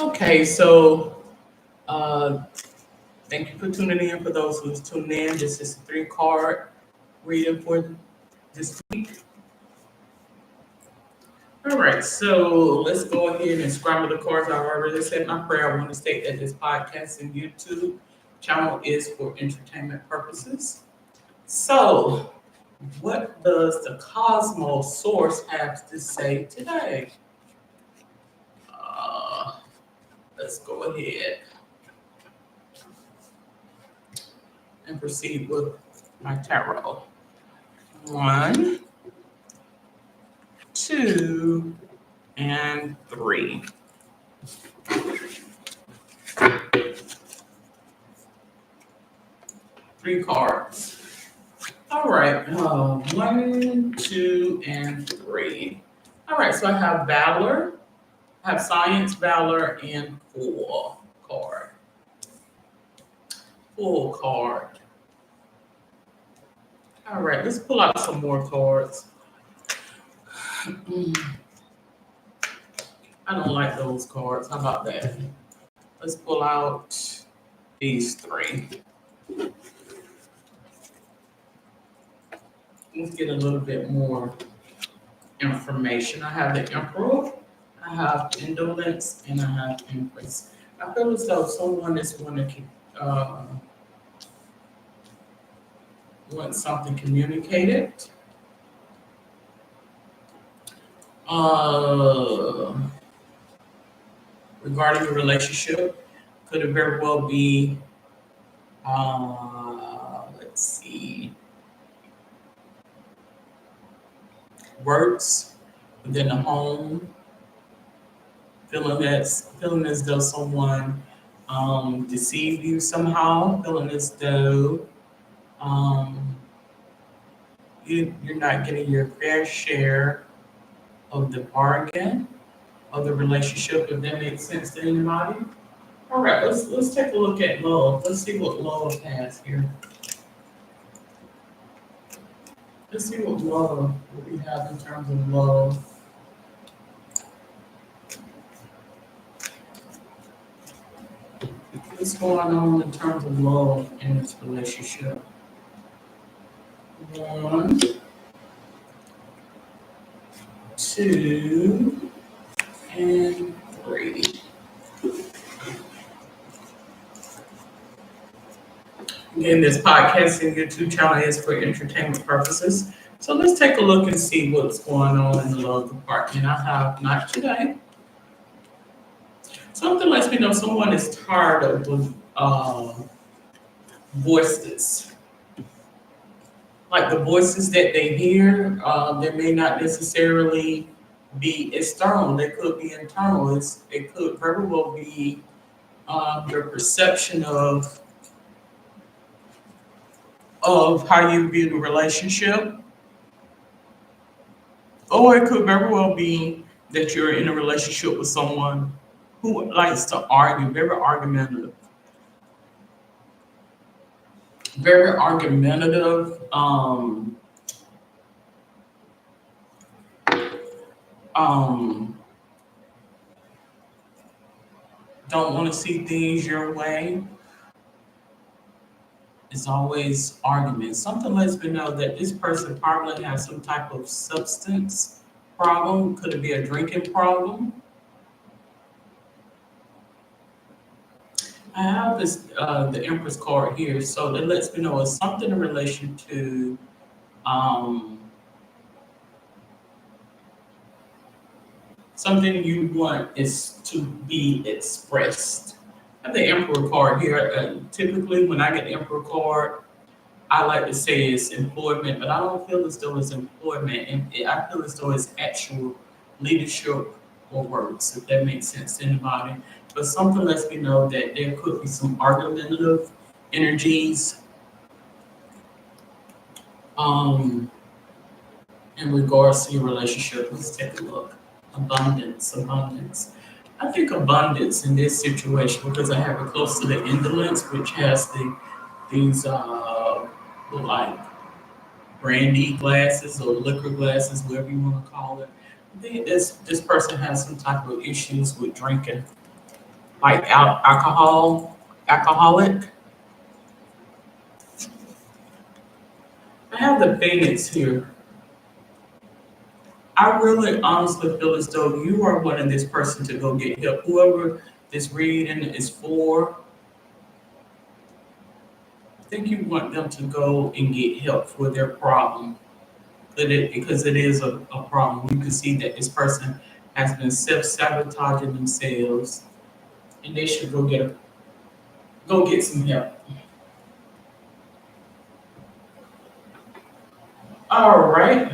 Okay, so uh, thank you for tuning in. For those who's tuning in, this is a three-card reading for this week. All right, so let's go ahead and scramble the cards. I've already said my prayer. I want to state that this podcast and YouTube channel is for entertainment purposes. So, what does the Cosmos Source have to say today? Uh, let's go ahead and proceed with my tarot. One, two, and three. Three cards. All right. One, two, and three. All right. So I have Valor, I have Science, Valor, and Fool card. Full card. All right. Let's pull out some more cards. I don't like those cards. How about that? Let's pull out these three. Let's get a little bit more information. I have the Emperor, I have Indolence, and I have Empress. I feel as though someone is going to want something communicated. Regarding the relationship, could it very well be, let's see, works within the home, feeling as though someone deceived you somehow, feeling as though you're not getting your fair share of the bargain of the relationship, if that makes sense to anybody. All right, let's take a look at love. Let's see what love has here. Let's see what we have in terms of love. What's going on in terms of love in this relationship? One, two, and three. Again, this podcast and YouTube channel is for entertainment purposes. So let's take a look and see what's going on in the love department. I have not today. Something lets me know someone is tired of voices. Like the voices that they hear, they may not necessarily be external. They could be internal. It could very well be your perception of how you view the relationship, or it could very well be that you're in a relationship with someone who likes to argue, very argumentative, don't want to see things your way. It's always argument. Something lets me know that this person probably has some type of substance problem. Could it be a drinking problem? I have this the Empress card here, so it lets me know it's something in relation to something you want is to be expressed. I have the Emperor card here. Typically, when I get the Emperor card, I like to say it's employment, but I don't feel as though it's employment. And I feel as though it's actual leadership or works, if that makes sense to anybody. But something lets me know that there could be some argumentative energies in regards to your relationship. Let's take a look. Abundance. I think abundance in this situation, because I have it close to the indolence, which has these like brandy glasses or liquor glasses, whatever you want to call it. I think this person has some type of issues with drinking. like alcoholic. I have the Phoenix here. I really honestly feel as though you are wanting this person to go get help. Whoever this reading is for, I think you want them to go and get help for their problem. Because it is a problem. You can see that this person has been self-sabotaging themselves and they should go get some help. All right.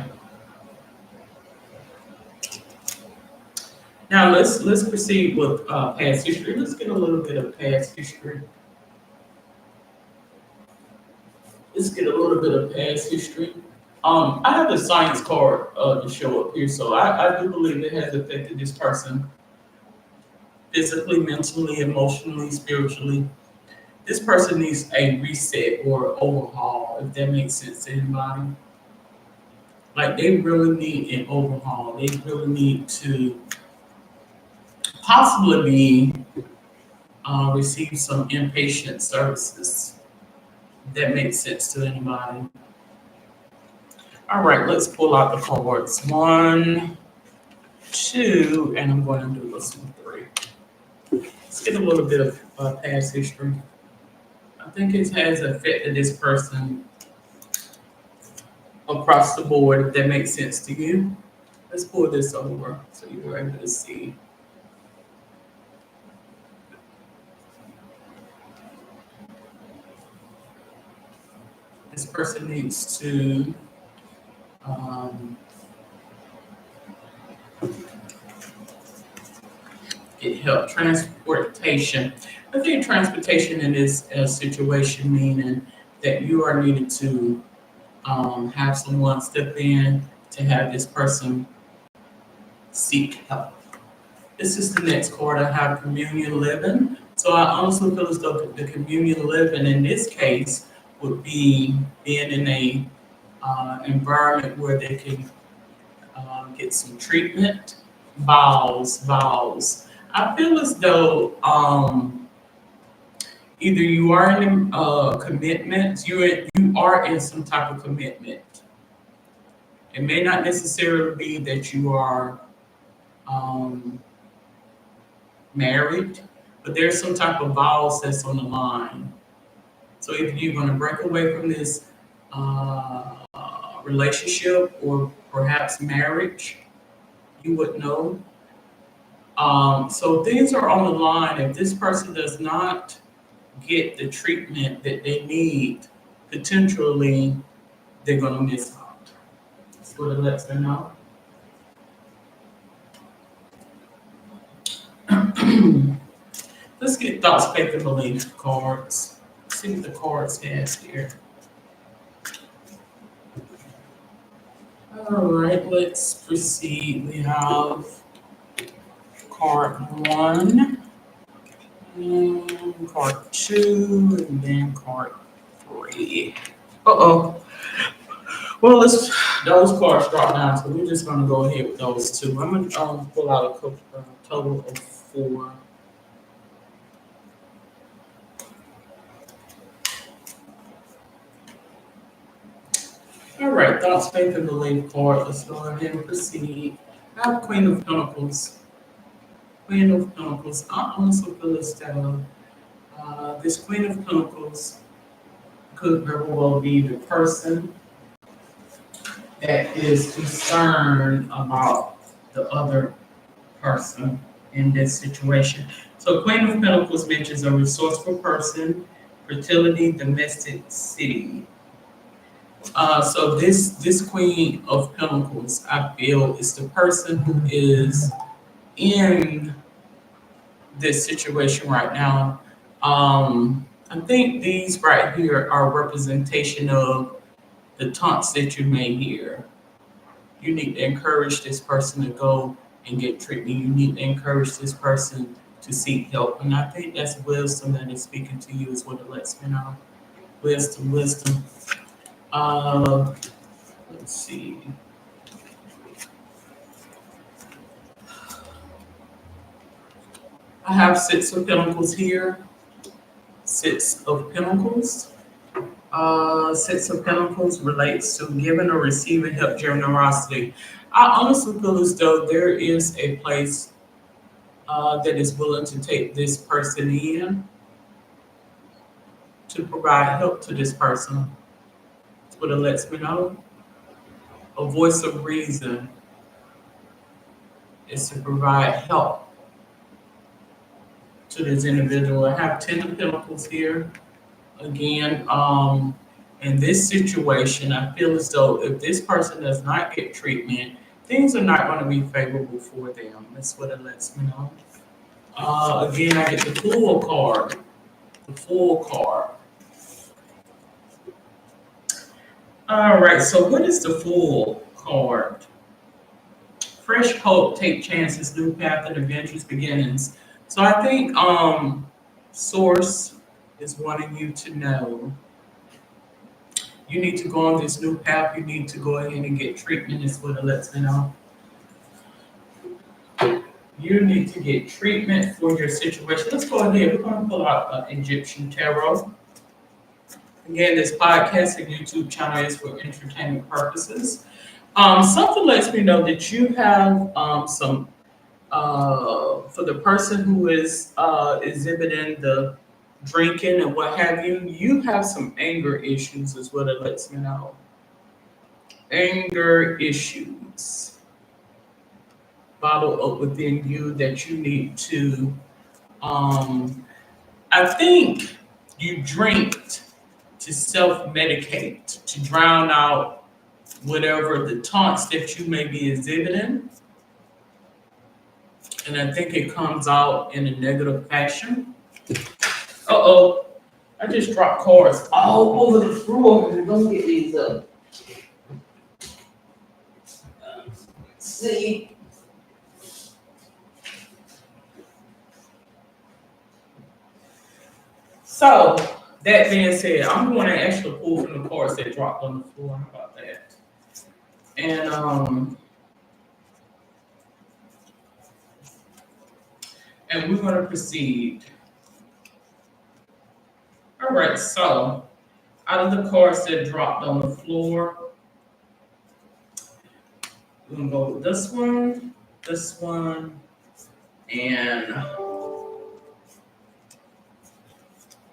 Now let's proceed with past history. Let's get a little bit of past history. Let's get a little bit of past history. I have the science card to show up here, so I do believe it has affected this person physically, mentally, emotionally, spiritually. This person needs a reset or overhaul, if that makes sense to anybody. Like they really need an overhaul. They really need to possibly be receive some inpatient services. If that makes sense to anybody. All right, let's pull out the cards. One, two, and I'm going to do this one three. Let's get a little bit of past history. I think it has affected this person across the board, if that makes sense to you. Let's pull this over so you're able to see. This person needs to um, get help. Transportation. I think transportation in this situation meaning that you are needed to have someone step in to have this person seek help. This is the next card. I have communion living. So I honestly feel as though the communion living in this case would be being in a environment where they can get some treatment. Vows. I feel as though either you are in a commitment, you are in some type of commitment. It may not necessarily be that you are um, married, but there's some type of vows that's on the line. So if you're going to break away from this relationship or perhaps marriage, you would know. So things are on the line. If this person does not get the treatment that they need, potentially they're going to miss out. That's what it lets them know. Let's get thoughts, faith, and belief cards. See what the cards has here. All right, let's proceed. We have card one, and card two, and then card three. Uh-oh. Well, those cards drop down, so we're just gonna go ahead with those two. I'm gonna pull out a total of four. All right, thoughts, faith, and belief card. Let's go ahead and proceed. I have Queen of Pentacles. Queen of Pentacles. I also feel as though this Queen of Pentacles could very well be the person that is concerned about the other person in this situation. So Queen of Pentacles mentions a resourceful person, fertility, domesticity. So this Queen of Pentacles, I feel, is the person who is in this situation right now. I think these right here are a representation of the taunts that you may hear. You need to encourage this person to go and get treatment. You need to encourage this person to seek help. And I think that's wisdom that is speaking to you is what it lets me know. Wisdom. Uh, let's see. I have Six of Pentacles here. Six of Pentacles. Six of Pentacles relates to giving or receiving help, generosity. I honestly feel as though there is a place that is willing to take this person in to provide help to this person. That's what it lets me know. A voice of reason is to provide help to this individual. I have Ten of Pentacles here. Again, in this situation, I feel as though if this person does not get treatment, things are not going to be favorable for them. That's what it lets me know. Again, I get the Fool card. The Fool card. All right, so what is the Fool card? Fresh hope, take chances, new path and adventures beginnings. So I think Source is wanting you to know you need to go on this new path. You need to go ahead and get treatment, is what it lets me know. You need to get treatment for your situation. Let's go ahead. We're going to pull out Egyptian Tarot. Again, this podcast and YouTube channel is for entertainment purposes. Something lets me know that you have some, for the person who is exhibiting the drinking and what have you, you have some anger issues, is what it lets me know. Anger issues bottled up within you that you need to, I think you drink to self-medicate, to drown out whatever the taunts that you may be exhibiting. And I think it comes out in a negative fashion. Uh-oh, I just dropped cards all over the floor. Don't get these up. See? So, that being said, I'm going to actually pull from the cards that dropped on the floor. How about that? And we're going to proceed. All right, so out of the cards that dropped on the floor, we're going to go with this one, and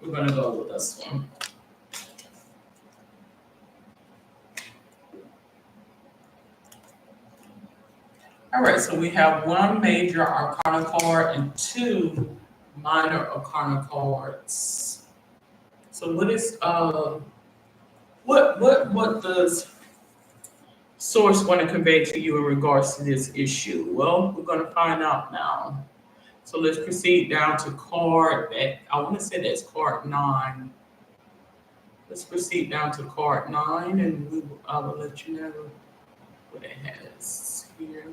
we're going to go with this one. All right, so we have one major arcana card and two minor arcana cards. So what is what does Source want to convey to you in regards to this issue? Well, we're going to find out now. So let's proceed down to card that I want to say that's card 9. Let's proceed down to card 9, and I will let you know what it has here.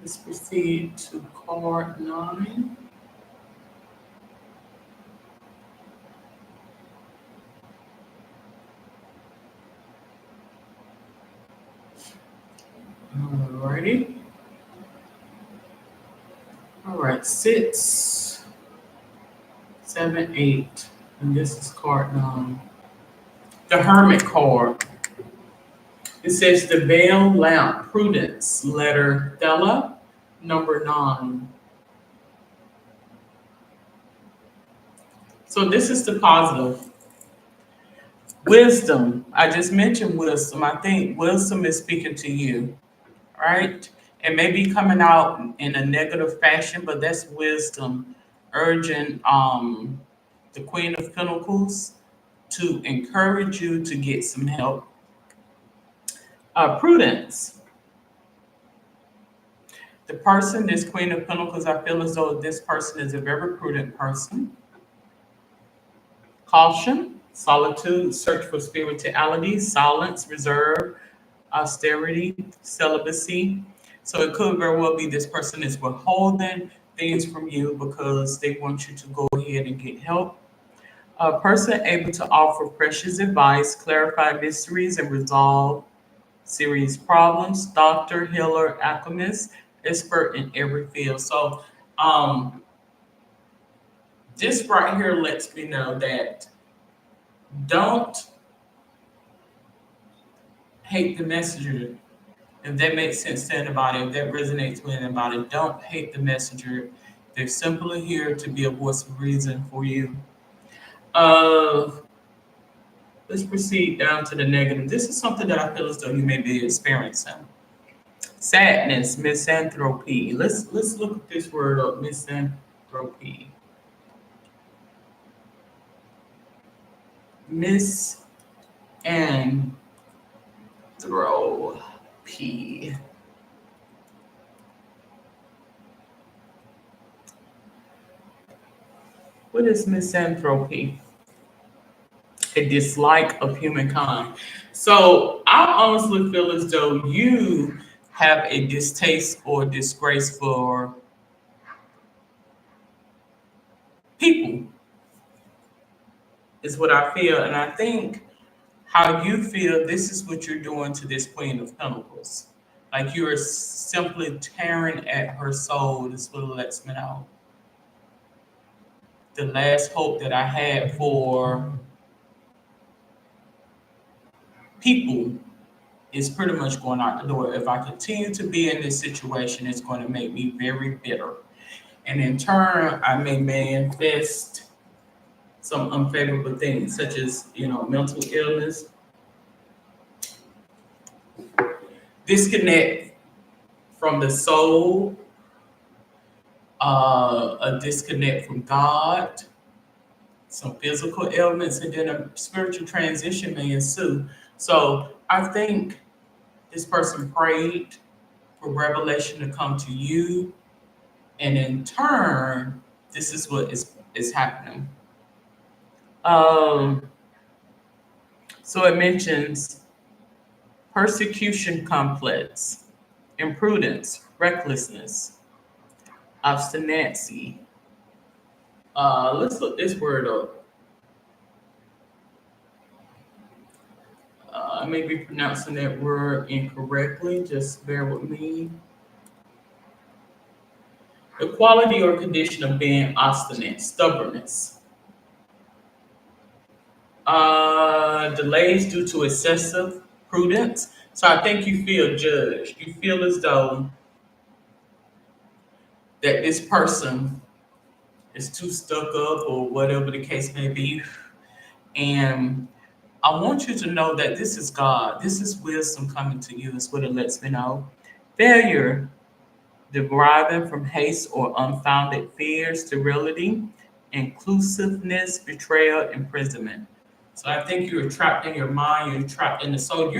Let's proceed to card 9. Alrighty. All right, 6, 7, 8, and this is card 9. The Hermit card. It says the Veil Lamp Prudence, letter Thella, number 9. So this is the positive. Wisdom. I just mentioned wisdom. I think wisdom is speaking to you, right? It may be coming out in a negative fashion, but that's wisdom urging the Queen of Pentacles to encourage you to get some help. Prudence. The person, this Queen of Pentacles, I feel as though this person is a very prudent person. Caution, solitude, search for spirituality, silence, reserve, austerity, celibacy. So it could very well be this person is withholding things from you because they want you to go ahead and get help. A person able to offer precious advice, clarify mysteries, and resolve serious problems. Doctor, healer, alchemist, expert in every field. So um, this right here lets me know that don't hate the messenger. If that makes sense to anybody, if that resonates with anybody, don't hate the messenger. They're simply here to be a voice of reason for you. Uh, let's proceed down to the negative. This is something that I feel as though you may be experiencing. Sadness, misanthropy. Let's look at this word up, misanthropy. Misanthropy. What is misanthropy? A dislike of humankind. So I honestly feel as though you have a distaste or disgrace for people, is what I feel. And I think how you feel, this is what you're doing to this Queen of Pentacles. Like you are simply tearing at her soul. This what it lets me know. The last hope that I had for people is pretty much going out the door. If I continue to be in this situation, it's going to make me very bitter. And in turn, I may manifest some unfavorable things, such as, mental illness, disconnect from the soul, a disconnect from God, some physical ailments, and then a spiritual transition may ensue. So I think this person prayed for revelation to come to you, and in turn, this is what is happening. Um, so it mentions persecution complex, imprudence, recklessness, obstinacy. Let's look this word up. I may be pronouncing that word incorrectly. Just bear with me. The quality or condition of being obstinate, stubbornness. Delays due to excessive prudence. So I think you feel judged. You feel as though that this person is too stuck up or whatever the case may be. And I want you to know that this is God. This is wisdom coming to you, is what it lets me know. Failure, deriving from haste or unfounded fear, sterility, inclusiveness, betrayal, imprisonment. So I think you're trapped in your mind, you're trapped in the soul.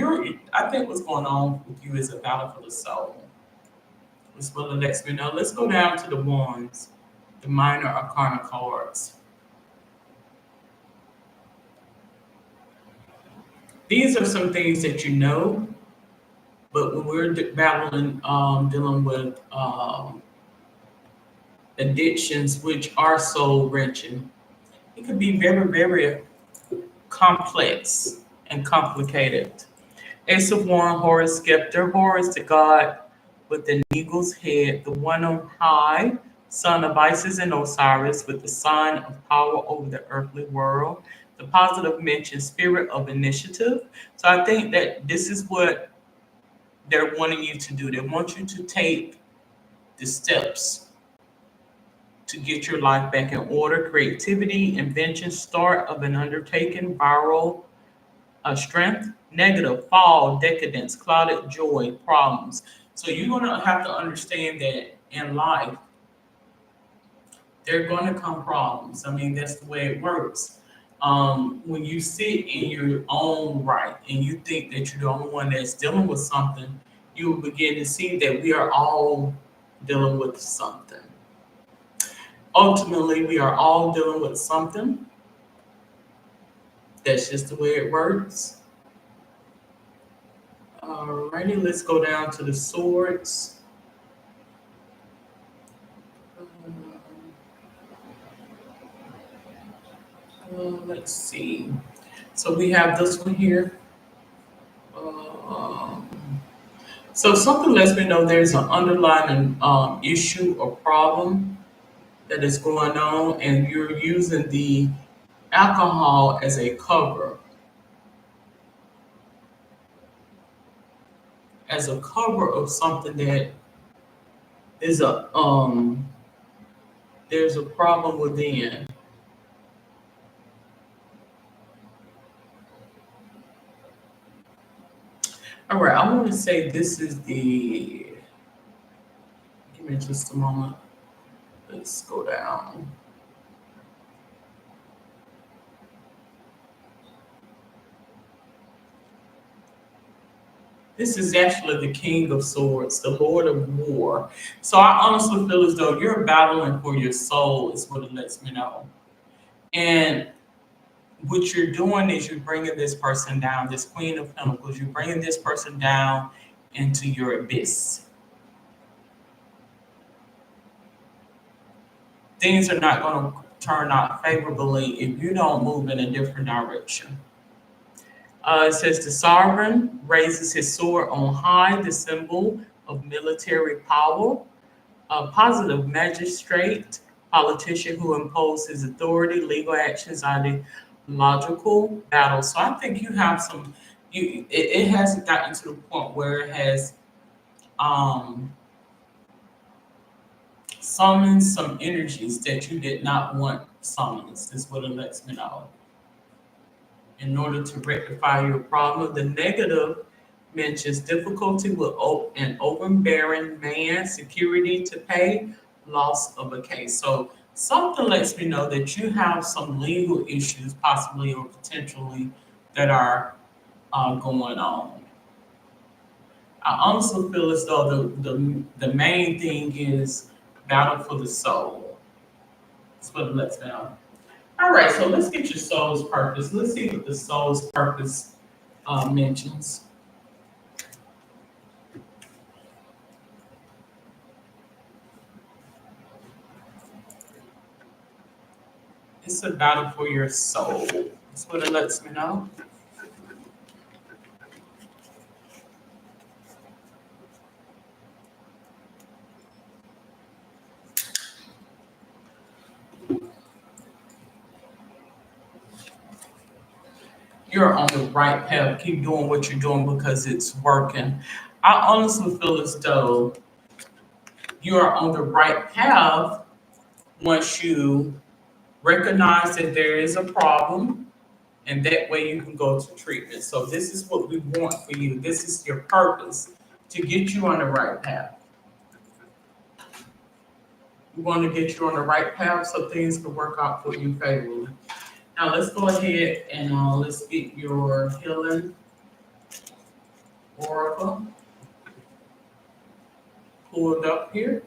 I think what's going on with you is a battle for the soul. That's what it lets me know. Let's go down to the wands, the minor arcana cards. These are some things that you know, but when we're dealing with addictions, which are soul wrenching, it could be very, very complex and complicated. Ace of Wands, Horus Scepter. Horus, the god with the eagle's head, the one on high, son of Isis and Osiris, with the sign of power over the earthly world. The positive mention, spirit of initiative. So I think that this is what they're wanting you to do. They want you to take the steps to get your life back in order. Creativity, invention, start of an undertaking, viral strength, negative, fall, decadence, clouded joy, problems. So you're going to have to understand that in life, there are going to come problems. I mean, that's the way it works. When you sit in your own right and you think that you're the only one that's dealing with something, you will begin to see that we are all dealing with something. Ultimately, we are all dealing with something. That's just the way it works. Alrighty, let's go down to the swords. Let's see. So we have this one here. Um, So something lets me know there's an underlying issue or problem that is going on, and you're using the alcohol as a cover of something that is a there's a problem within. All right, I want to say this is the. Give me just a moment. Let's go down. This is actually the King of Swords, the Lord of War. So I honestly feel as though you're battling for your soul, is what it lets me know. And what you're doing is you're bringing this person down, this Queen of Pentacles, you're bringing this person down into your abyss. Things are not going to turn out favorably if you don't move in a different direction. It says the sovereign raises his sword on high, the symbol of military power. A positive magistrate, politician who imposes authority, legal actions, ideological battles. So I think you have some. It hasn't gotten to the point where it has um, summoned some energies that you did not want summoned. Is what it lets me know. In order to rectify your problem. The negative mentions difficulty with an overbearing man, security to pay, loss of a case. So something lets me know that you have some legal issues, possibly or potentially, that are going on. I honestly feel as though the main thing is battle for the soul. That's what it lets me know. All right, so let's get your soul's purpose. Let's see what the soul's purpose mentions. It's a battle for your soul. That's what it lets me know. You're on the right path. Keep doing what you're doing because it's working. I honestly feel as though you are on the right path once you recognize that there is a problem, and that way you can go to treatment. So this is what we want for you. This is your purpose to get you on the right path. We want to get you on the right path so things can work out for you favorably. Now let's go ahead and let's get your healing oracle pulled up here.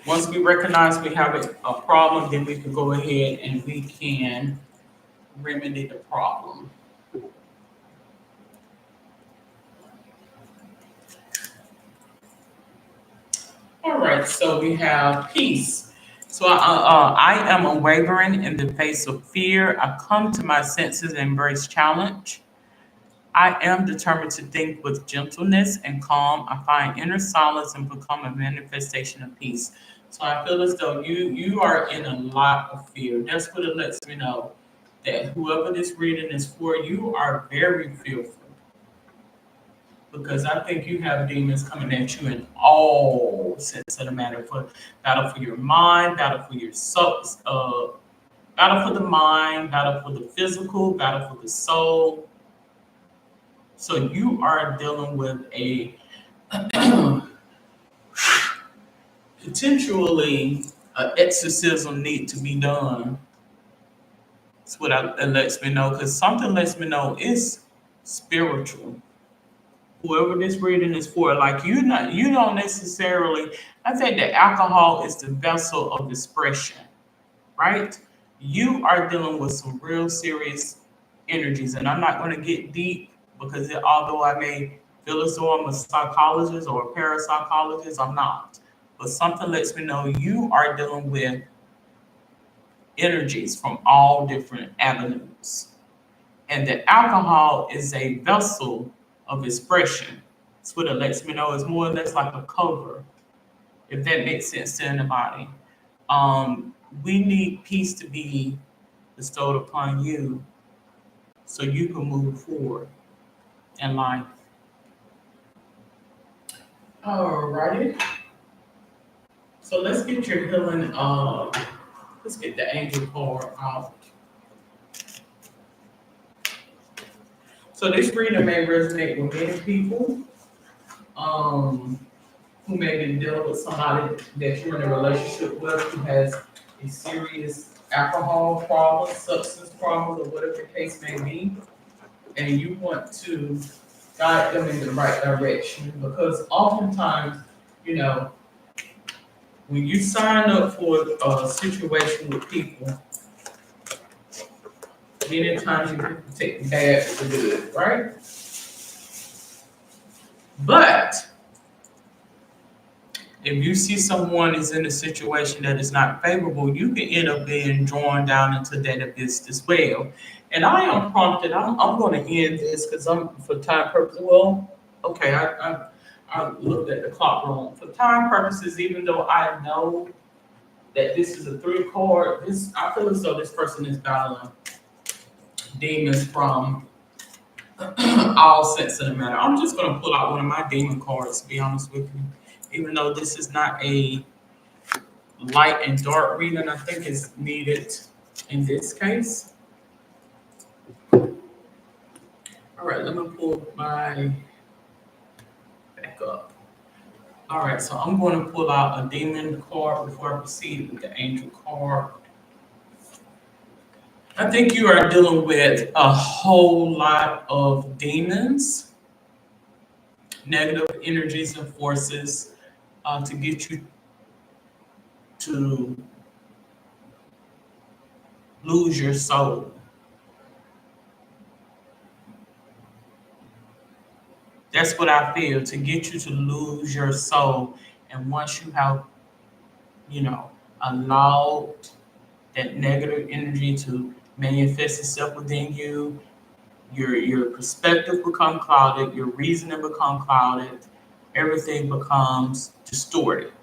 Once we recognize we have a problem, then we can go ahead and we can remedy the problem. All right, so we have peace. So I am unwavering in the face of fear. I come to my senses and embrace challenge. I am determined to think with gentleness and calm. I find inner silence and become a manifestation of peace. So I feel as though you are in a lot of fear. That's what it lets me know that whoever this reading is for, you are very fearful because I think you have demons coming at you in all sense of the matter for battle for your mind, battle for your soul, battle for the mind, battle for the physical, battle for the soul. So you are dealing with a potentially exorcism need to be done. That's what it lets me know because something lets me know it's spiritual. Whoever this reading is for, like you don't necessarily. I think that alcohol is the vessel of expression, right? You are dealing with some real serious energies, and I'm not going to get deep because although I may feel as though I'm a psychologist or a parapsychologist, I'm not. But something lets me know you are dealing with energies from all different avenues, and the alcohol is a vessel of expression. That's what it lets me know. It's more or less like a cover, if that makes sense to anybody. We need peace to be bestowed upon you so you can move forward in life. Alrighty. So let's get your healing. Let's get the angel card out. So this reading may resonate with many people who may be dealing with somebody that you're in a relationship with who has a serious alcohol problem, substance problem, or whatever the case may be, and you want to guide them in the right direction. Because oftentimes, you know, when you sign up for a situation with people, many times you have to take the bad for the good, right? But if you see someone is in a situation that is not favorable, you can end up being drawn down into that abyss as well. And I am prompted. I'm going to end this because I'm for time purposes. Well, okay, I looked at the clock wrong. For time purposes, even though I know that this is a three card, this I feel as though this person is battling demons from all sense of the matter. I'm just going to pull out one of my demon cards, to be honest with you. Even though this is not a light and dark reading, I think it's needed in this case. All right, let me pull my back up. All right, so I'm going to pull out a demon card before I proceed with the angel card. I think you are dealing with a whole lot of demons, negative energies and forces to get you to lose your soul. That's what I feel, to get you to lose your soul. And once you have, allowed that negative energy to manifest itself within you, your perspective become clouded, your reasoning become clouded, everything becomes distorted.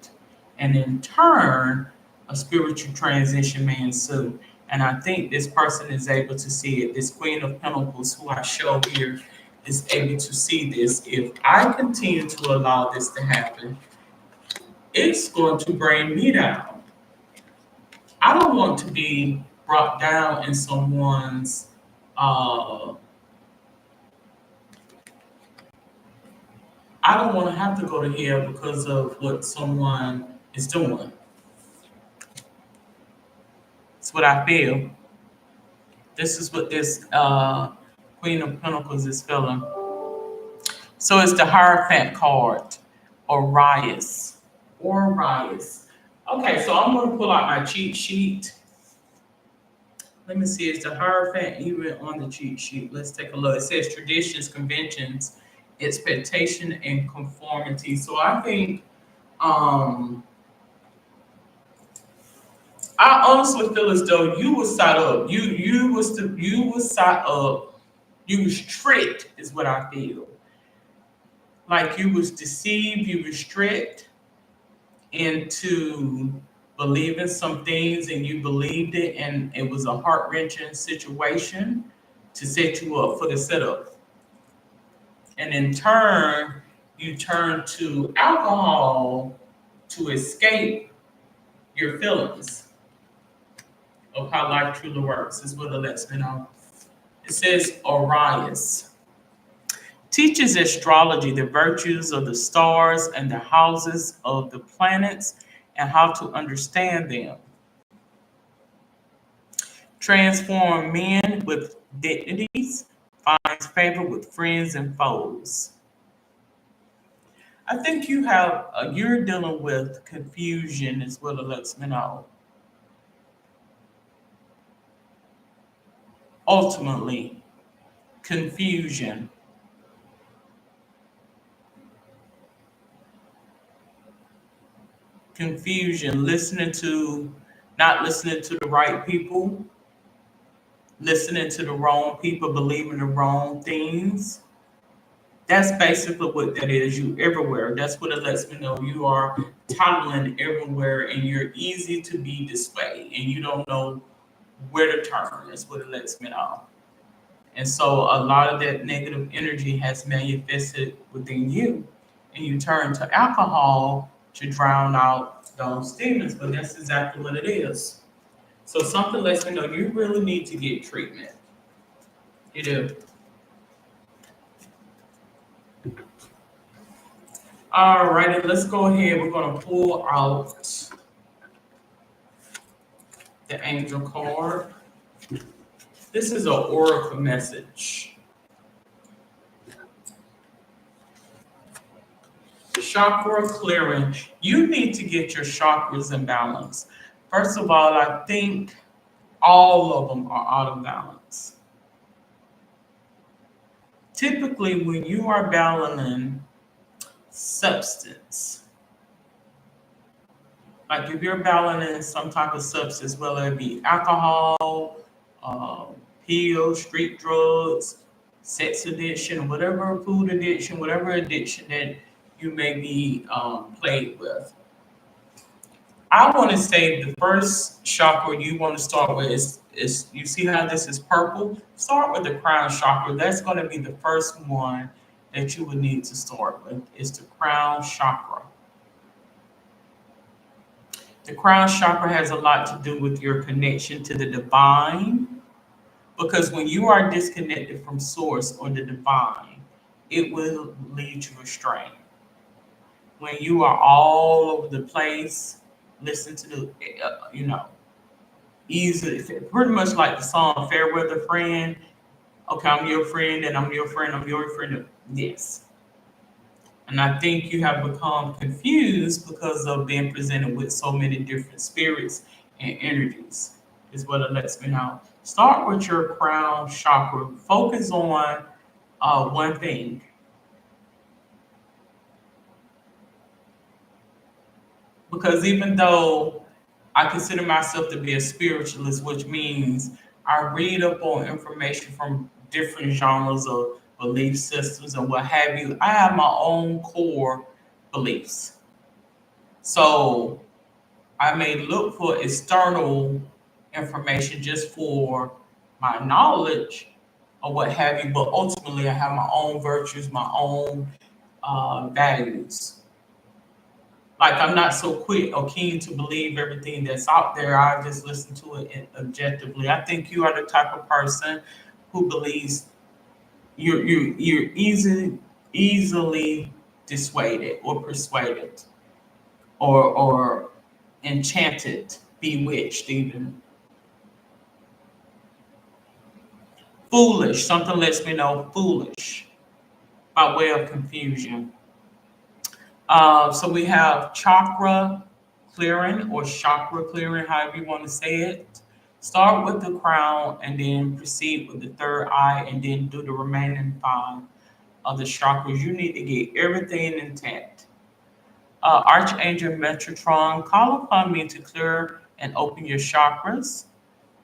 And in turn, a spiritual transition may ensue. And I think this person is able to see it. This Queen of Pentacles, who I show here, is able to see this. If I continue to allow this to happen, it's going to bring me down. I don't want to be brought down in someone's I don't want to have to go to hell because of what someone is doing. It's what I feel. This is what this Queen of Pentacles is feeling. So it's the Hierophant card, Orias. Orias. Okay, so I'm going to pull out my cheat sheet. Let me see, is the Hierophant even on the cheat sheet? Let's take a look. It says traditions, conventions, expectation, and conformity. So I think I honestly feel as though you was set up. You was set up. You was tricked, is what I feel. Like you was deceived. You was tricked into believing some things, and you believed it, and it was a heart wrenching situation to set you up for the setup. And in turn, you turn to alcohol to escape your feelings of how life truly works, is what it lets me know. It says Orias teaches astrology, the virtues of the stars and the houses of the planets, and how to understand them. Transform men with dignities, finds favor with friends and foes. I think you're dealing with confusion, is what it lets me know. Ultimately, confusion. Confusion, not listening to the right people, listening to the wrong people, believing the wrong things. That's basically what that is. You everywhere. That's what it lets me know. You are tunneling everywhere and you're easy to be displayed and you don't know where to turn. That's what it lets me know. And so a lot of that negative energy has manifested within you. And you turn to alcohol to drown out those demons. But that's exactly what it is. So something lets me know you really need to get treatment. You do. All righty, let's go ahead. We're going to pull out the angel card. This is an oracle message. Chakra clearing. You need to get your chakras in balance. First of all, I think all of them are out of balance. Typically, when you are balancing substance, like if you're balancing some type of substance, whether it be alcohol, uh, pills, street drugs, sex addiction, whatever food addiction, whatever addiction that you may be plagued with. I want to say the first chakra you want to start with is you see how this is purple? Start with the crown chakra. That's going to be the first one that you would need to start with. Is the crown chakra. The crown chakra has a lot to do with your connection to the divine because when you are disconnected from source or the divine, it will lead you astray. When you are all over the place, listen to the, easy, pretty much like the song Fair Weather Friend. Okay, I'm your friend and I'm your friend, I'm your friend. Yes. And I think you have become confused because of being presented with so many different spirits and energies, is what it lets me know. Start with your crown chakra. Focus on one thing. Because even though I consider myself to be a spiritualist, which means I read up on information from different genres of belief systems and what have you. I have my own core beliefs. So I may look for external information just for my knowledge or what have you, but ultimately I have my own virtues, my own values. Like I'm not so quick or keen to believe everything that's out there. I just listen to it objectively. I think you are the type of person who believes you're easily dissuaded or persuaded or enchanted, bewitched, even foolish. Something lets me know foolish by way of confusion. So we have chakra clearing or chakra clearing, however you want to say it. Start with the crown and then proceed with the third eye and then do the remaining five of the chakras. You need to get everything intact. Archangel Metatron, call upon me to clear and open your chakras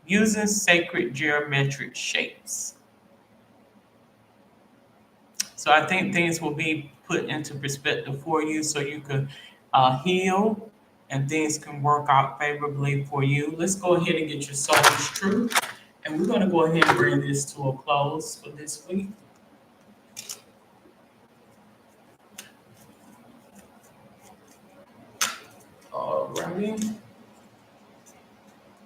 using sacred geometric shapes. So I think things will be put into perspective for you so you can heal and things can work out favorably for you. Let's go ahead and get your soul's truth. And we're going to go ahead and bring this to a close for this week. Alrighty.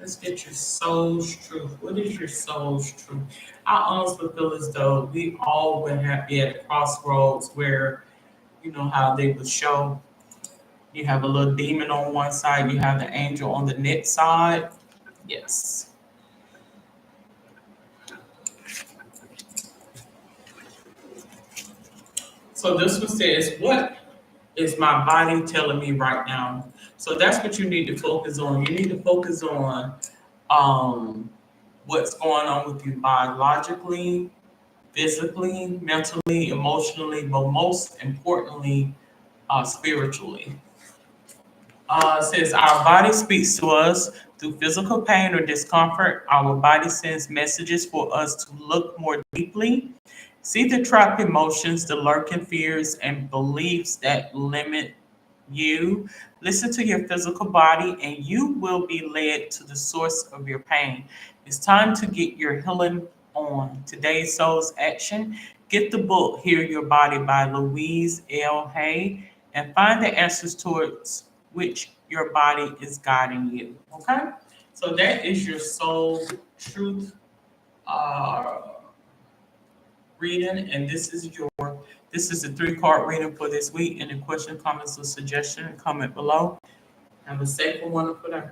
Let's get your soul's truth. What is your soul's truth? I honestly feel as though we all would have be at crossroads where you know how they would show you have a little demon on one side, you have the angel on the next side. Yes. So this one says, what is my body telling me right now? So that's what you need to focus on. You need to focus on um, what's going on with you biologically, physically, mentally, emotionally, but most importantly, spiritually. Says our body speaks to us through physical pain or discomfort. Our body sends messages for us to look more deeply, See the trapped emotions, the lurking fears, and beliefs that limit you. Listen to your physical body, and you will be led to the source of your pain. It's time to get your healing on. Today's Soul's Action. Get the book, Heal Your Body by Louise L. Hay, and find the answers towards which your body is guiding you. Okay? So that is your soul truth uh, reading, and this is the 3 card reading for this week. Any question, comments, or suggestion, comment below. Have a safe and wonderful day.